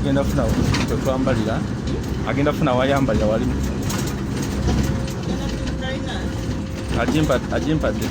tugenda kufuna twetwambalira agenda kufuna wayambalira walimu agimpadde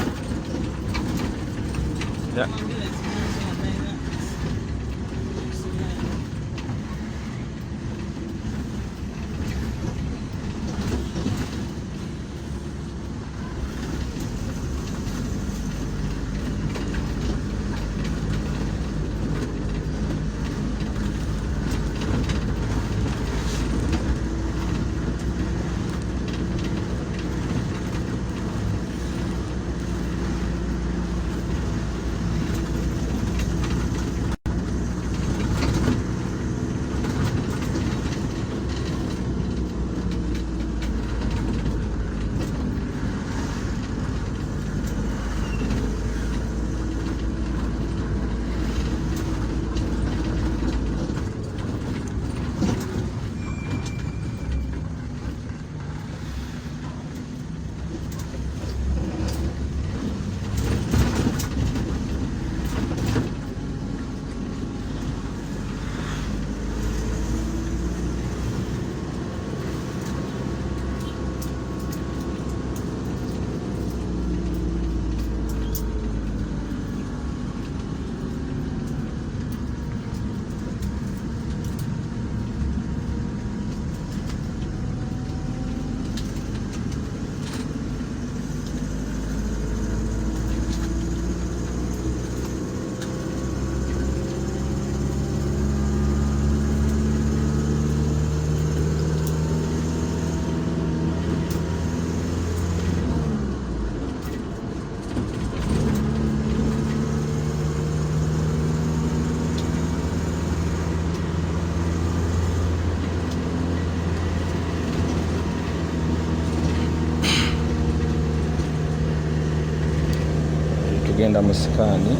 tugenda mu sikaani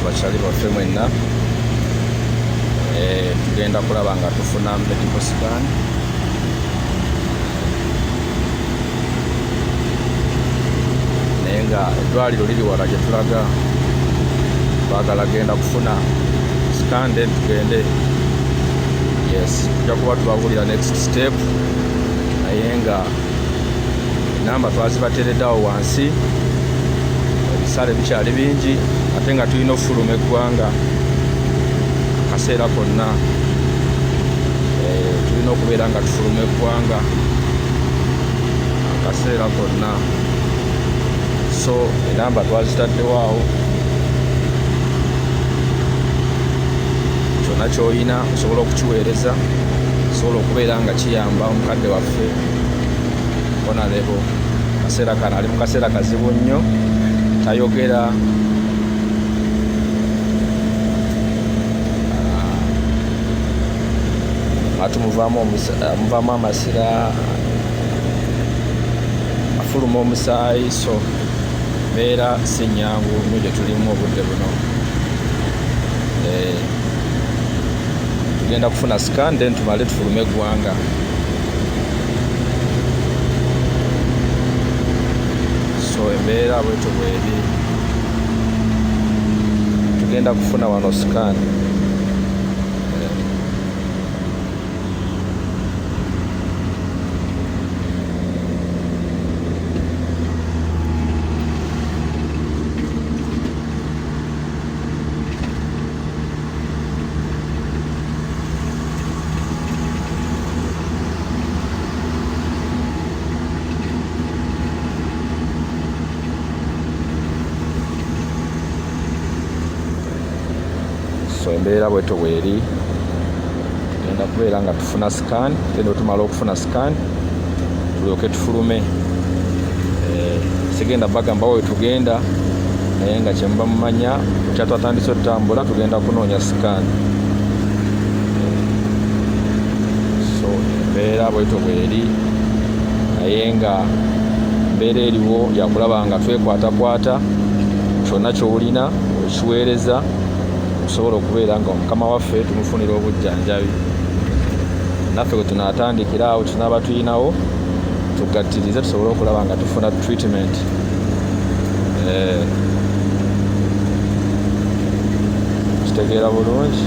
bakyali baffe mwenna. Tugenda kulaba nga tufuna medical scan. Naye nga eddwaliro liri wala gye tulaga, twagala genda kufuna scan then tugende. Yes, tujja kuba tubabulira next step, naye nga enamba twazibateereddeawo wansi. Ebisale bikyali bingi ate nga tulina okufuluma eggwanga akaseera konna. Tulina okubeera nga tufuluma eggwanga akaseera konna. So enamba twazitaddewo awo. Kyonna ky'olina osobola okukiweereza, osobola okubeera nga kiyamba omukadde waffe bonaleho. Kaseera kano ali mu kaseera kazibu nnyo, tayogera. Ate muvaamu amasira, afuluma omusaayi, so mbeera si nnyangu nnyo gye tulimu obudde buno. Tugenda kufuna scan then tumale tufulume eggwanga. So embeera bwetyo bweri, tugenda kufuna wano scan. So embeera bwetyo bweri, tugenda kubeera nga tufuna scan, tugenda otumala okufuna scan tulyoke tufulume. Sigenda bagamba we tugenda, naye nga kye muba mumanya kyatwatandise otutambula tugenda kunoonya scan. So embeera bwetyo bweri, naye nga mbeera eriwo yakulaba nga twekwatakwata, kyonna ky'olina okiweereza, osobola okubeera nga omukama waffe tumufunira obujjanjabi. Naffe bwe tunaatandikira awo tunaaba tuyinawo tugattirize tusobole okulaba nga tufuna treatment. Kitegeera bulungi.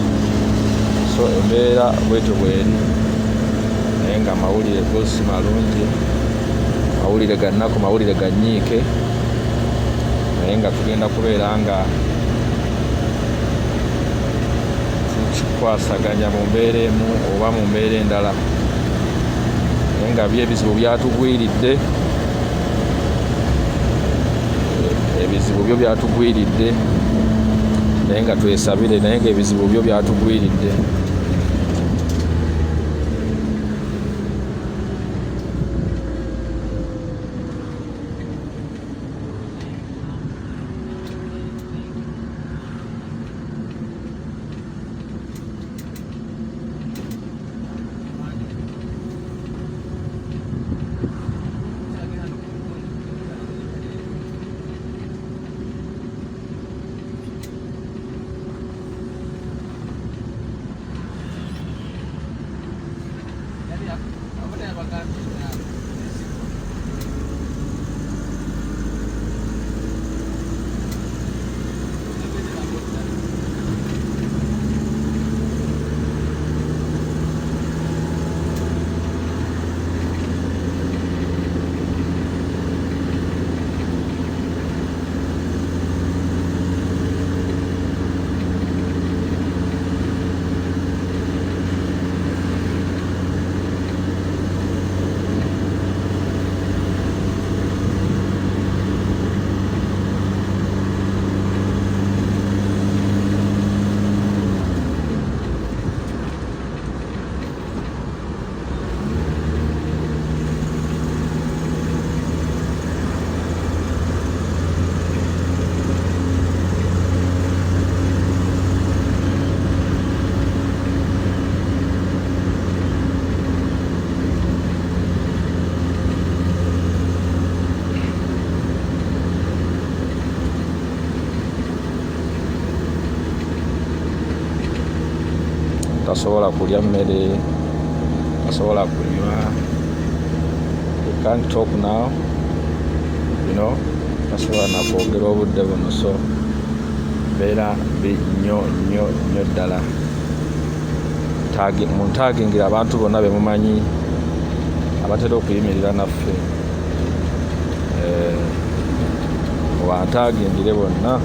So embeera bwetyo bweri, naye nga amawulire go si malungi, mawulire ga nnaku, mawulire ga nnyiike, naye nga tugenda kubeera nga tukikwasaganya mu mbeera emu oba mu mbeera endala. Naye nga ebizibu byatugwiridde, ebizibu byo byatugwiridde, naye nga twesabire, naye nga ebizibu byo byatugwiridde. tasobola kulya mmere, tasobola kunywa. You can't talk now, tasobola nakwogera obudde buno. So mbeera mbi nnyo ddala. Muntaagingira abantu bonna be mumanyi abatera okuyimirira naffe, bantaagingire bonna.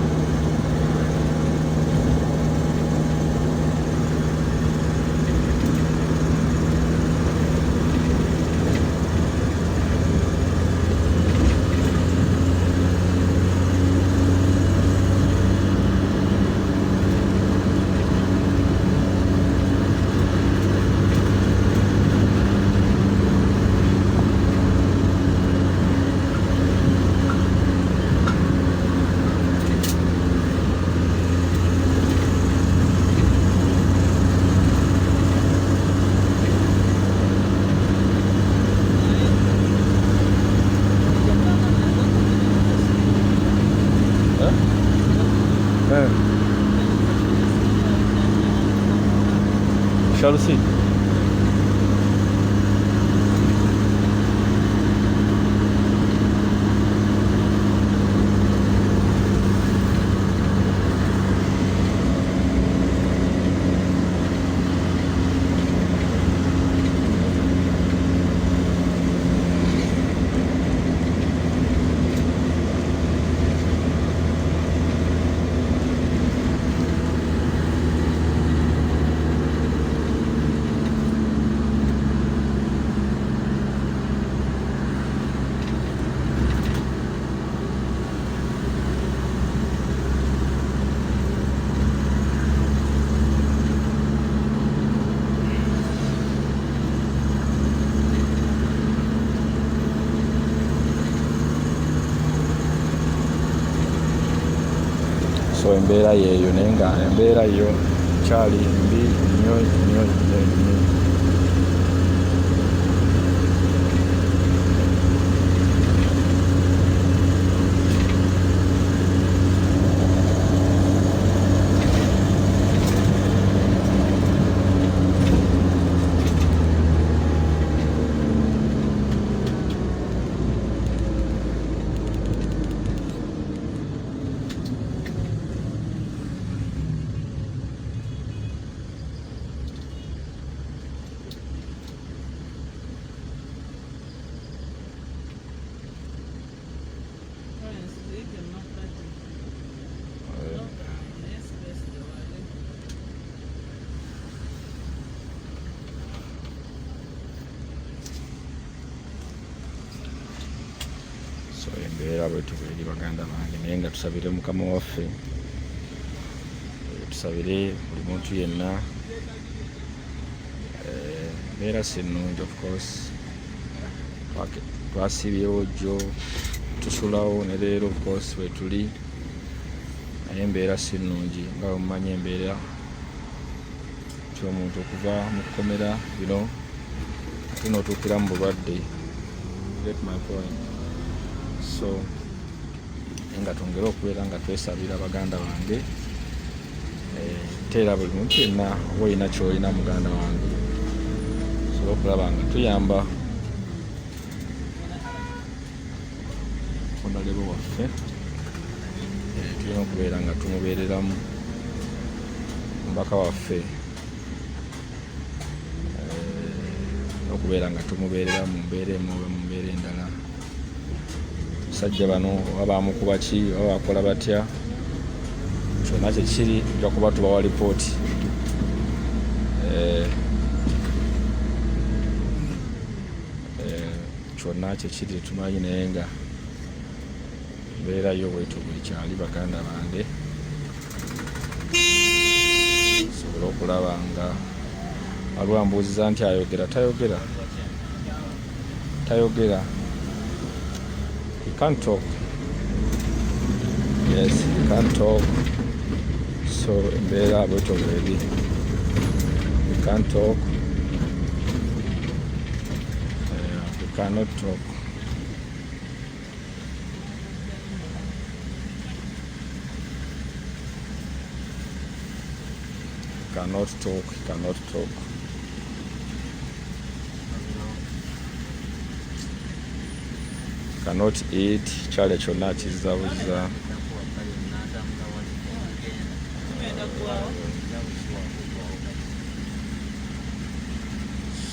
Shall we see? So embeera yeeyo, naye nga embeera yo kyali mbi nnyo. So embeera bwetu bweri baganda bange, naye nga tusabire Mukama waffe, tusabire buli muntu yenna. Embeera si nnungi, of course. Twasibyewo jjo tusulawo ne leero of course wetuli, naye embeera si nnungi. Nga mumanyi embeera ky'omuntu okuva mu kkomera ate n'otuukira mu bulwadde. Get my point? So nga twongere okubeera nga twesabira baganda bange, teera buli muntu yenna oba olina ky'olina muganda wange, sobola okulaba nga tuyamba onalebo waffe, tulina okubeera nga tumubeereramu omubaka waffe, okubeera nga tumubeerera mu mbeera emu oba mu mbeera endala. Sajja bano oba bamukuba ki oba bakola batya, kyonna kyekiri ojja kuba tubawa lipooti. Kyonna kyekiri tumanyi, naye nga mbeera yo bwetu buli kyali baganda bange, sobola okulaba nga waliwo ambuuziza nti ayogera tayogera. He can't talk. Yes, he can't talk. So embeera bwetu bweri, he can't talk. He cannot talk. cannot talk. Cannot eat. Kyale kyonna kizzabuza.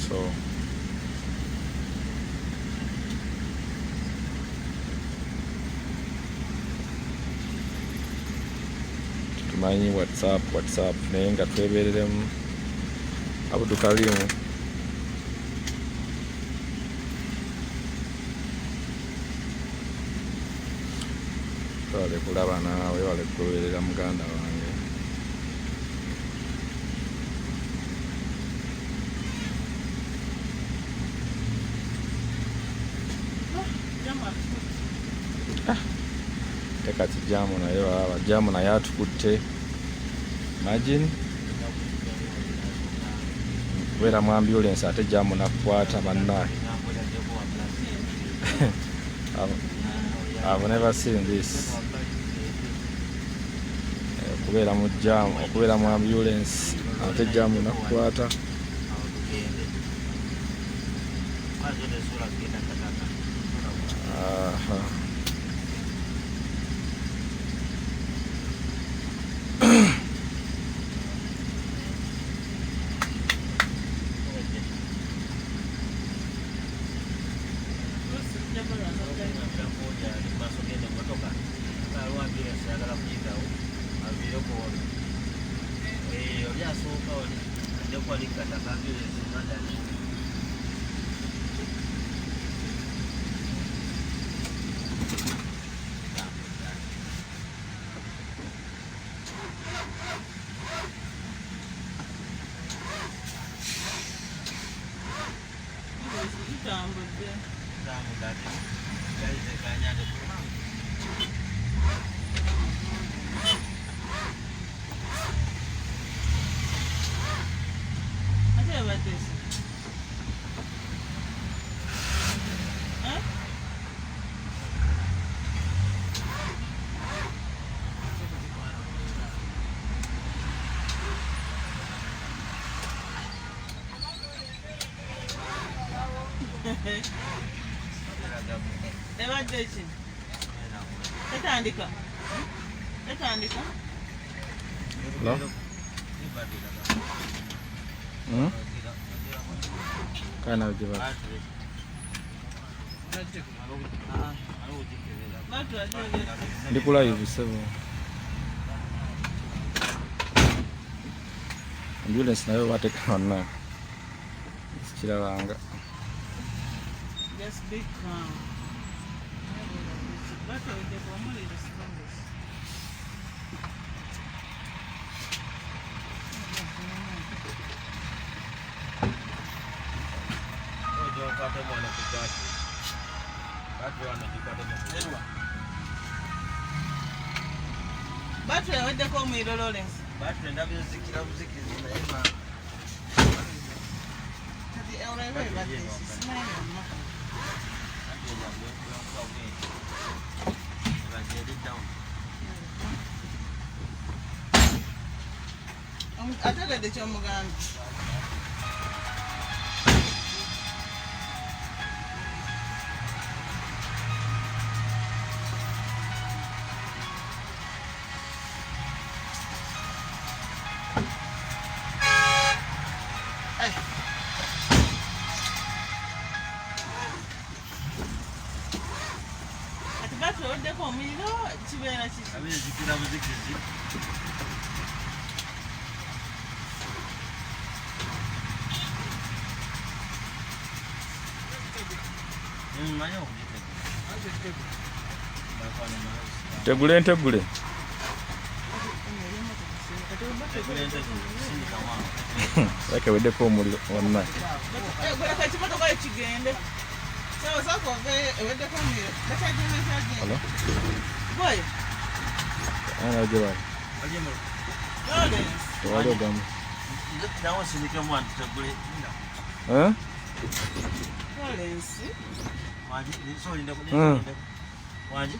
So tumanyi whatsapp naye nga twebereremu Abdulkarimu wale kulaba naawe wale kugoberera muganda wange. Tekati jamu naye baba jamu naye atukutte. Imagine kubeera mu ambulance ate jamu nakukwata bannaye. I've never seen this. Kubeera mu jamu, okubeera mu ambulance ate jamu nakukwata. Hello? Kana ujiba. Ndikula hivi sasa. Ambulance nayo batekana. Kirabanga. Just be calm. But the woman is the strongest. Battery wadde ko omuliro Lawrence. Battery ndabizikira buzikizi naye ma. Kati eulaiwe battery simanyi amma. Ategedde ky'omuganda. Ati battery oddeko omuliro kibeera kiki? Abizikira buzikizi. Tegule. Like wedde ko omuliro wonna. Gweka ekimotoka ekigende. Sako wedde ko omuliro. Hello? Boy. Ana jeba. Lawrence. Wale gamu. Nawo sinika mwana tegule. Lawrence. Waji so linda kule. Waji.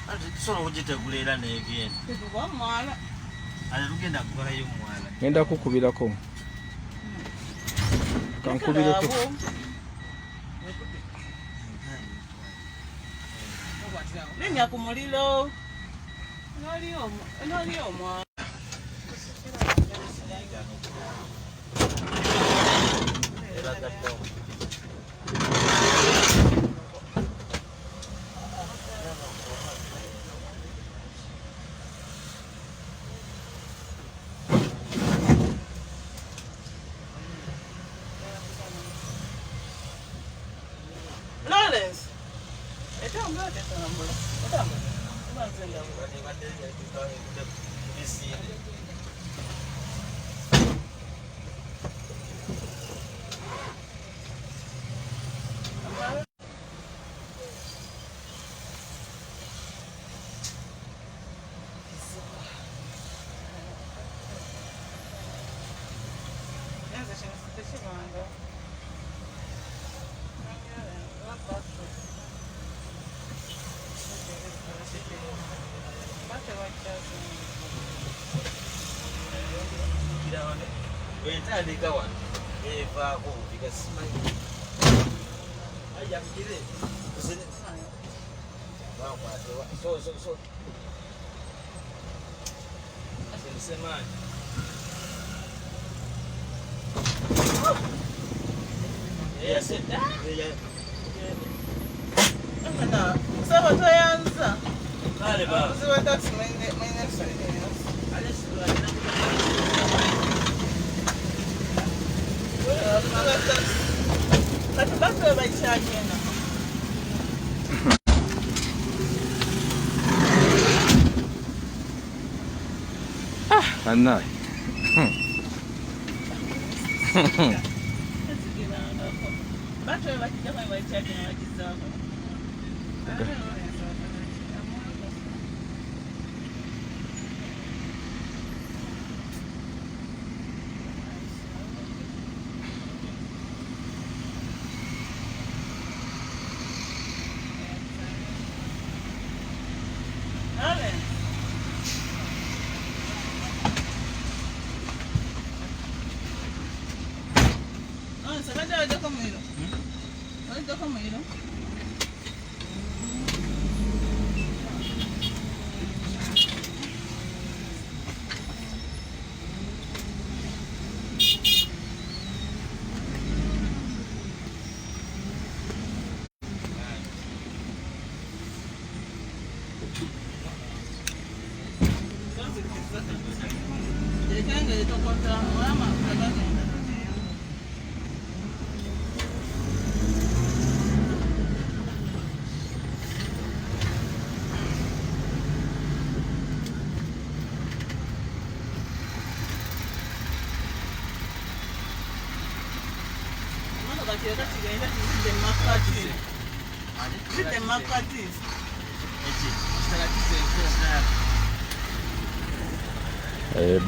Ati solo kujitegulera n'egenda. Kwa mwala. Ale lugenda kukolayo muwala. Ngenda kukubirako. Kankubireko. Linnya ku muliro. Noliyo omwana. Lawrence. Etambula tetambula. Otambula. Ubanzenga Wetandika wano evaako bigasimanyi ayamugire asemsemaani Saba toyanza. kale baba Uziwa taxi mwenye kati basi we bakyagenda. Annaye. Basi we bakijja bakyagenda bakizaako.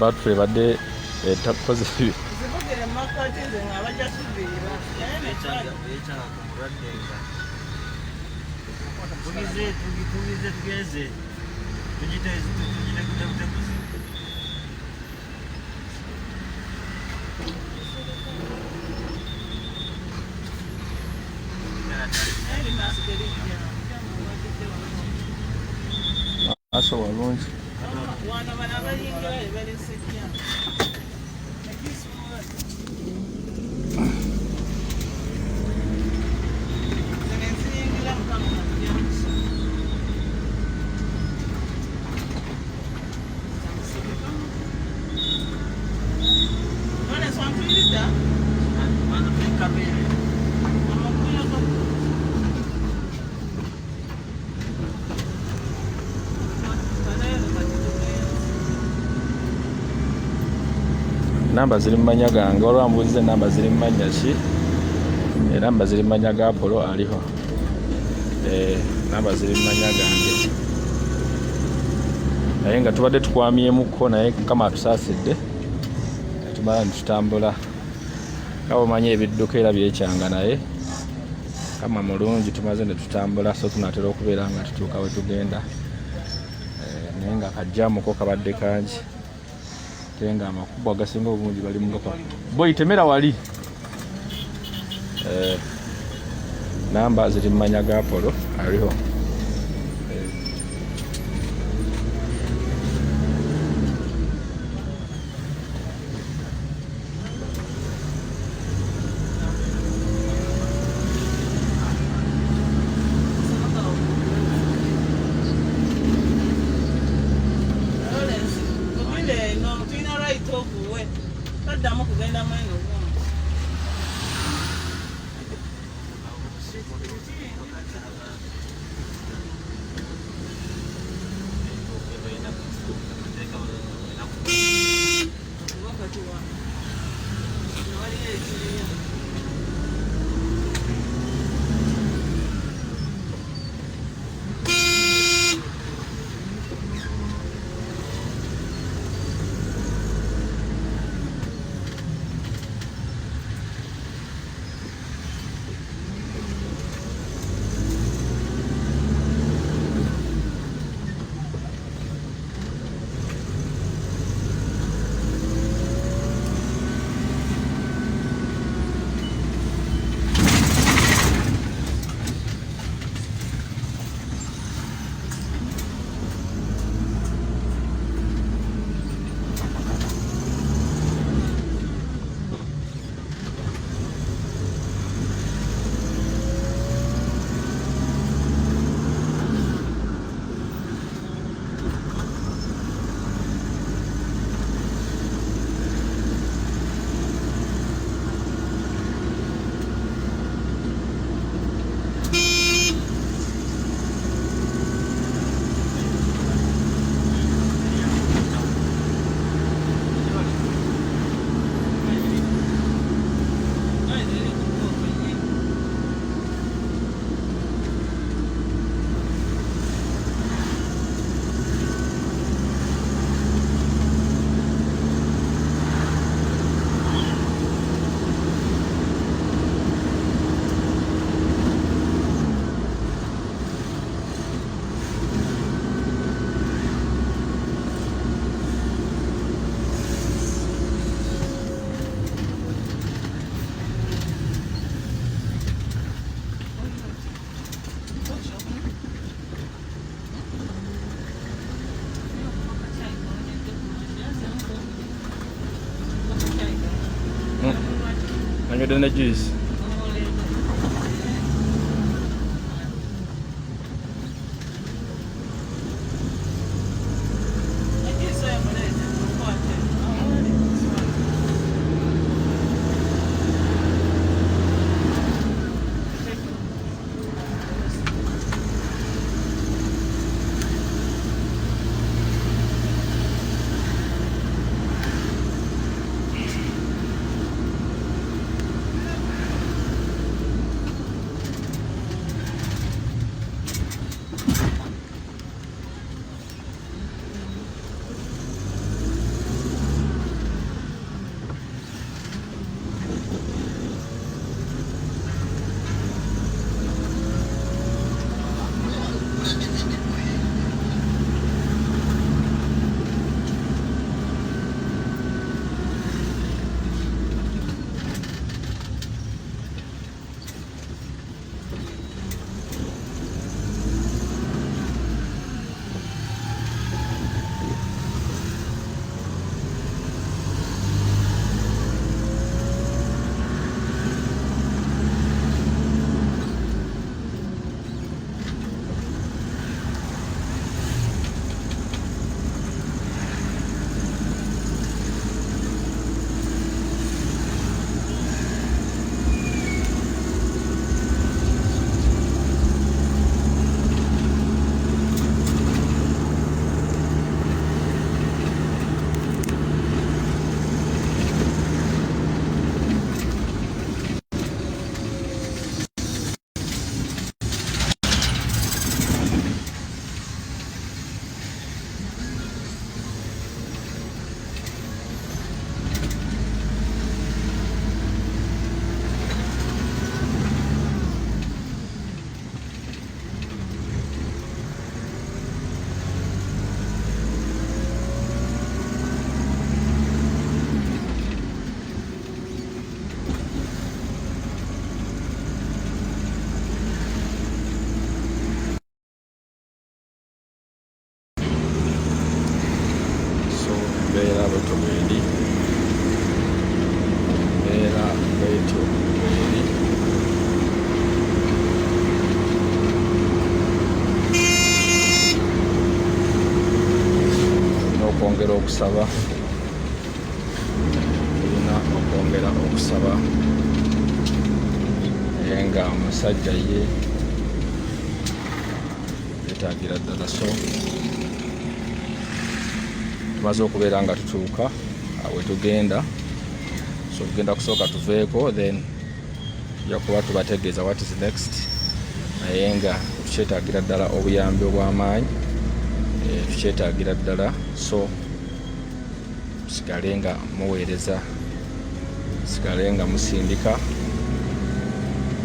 Battery badde etakoze zivugire makati nze nga bajja kuviira ekyanga ku mulwadde nga tugize tugeze tugitegutekuzi aso walungi wano bano abayingira ebalesejja zinenziyingira mukamukamuyamusa none swantuyirida kabiri amakuyako namba ziri mu manya gange olwa mbuulize namba ziri mu manya ki namba ziri mu manya ga Apollo aliho namba ziri mu manya gange naye nga tubadde tukwamyemuko naye kama atusaasidde tumala nitutambula kaba omanya ebidduka era byekyanga naye kama mulungi tumaze netutambula so tunatera okubeera nga tutuuka we tugenda naye nga kajjamuko kabadde kangi ate nga amakubo agasinga obungi bali mu ngapa. Boy temera wali. Namba ziri mmanya ga Apollo aliho. Anyway, the juice. okusaba naye nga omusajja ye yetaagira ddala. So tumaze okubeera nga tutuuka we tugenda, so tugenda kusooka tuveeko, then tujja kuba tubategeeza what is next, naye nga tukyetaagira ddala obuyambi obw'amaanyi, tukyetaagira ddala. So musigale nga muweereza, musigale nga musindika,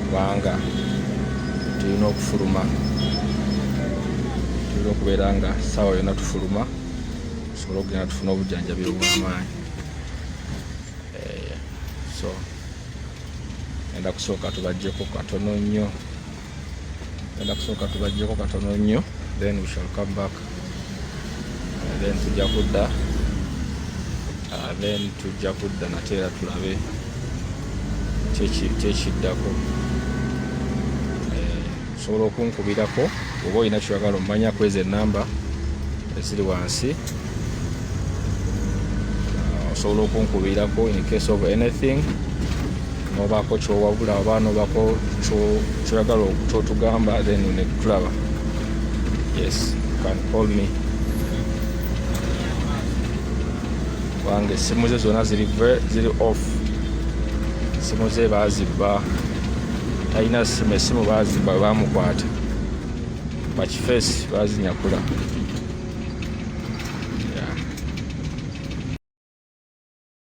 kubanga tulina okufuluma, tulina okubeera nga ssaawa yonna tufuluma tusobole okugenda tufune obujjanjabi obw'amaanyi. So enda kusooka tubajjeko katono nnyo, then we shall come back, then tujja kudda nate era tulabe kyekiddako. Osobola okunkubirako oba olina kyoyagala omumanya kweza ennamba eziri wansi. Osobola okunkubirako in case of anything, nobaako kyowabula oba nobaako kyoyagala kyotugamba, then netulaba. Yes, you can call me. Kubanga essimu ze zonna ziri off, essimu ze baazibba, talina essimu, essimu baazibba, baamukwata bakifeesi baazinyakula.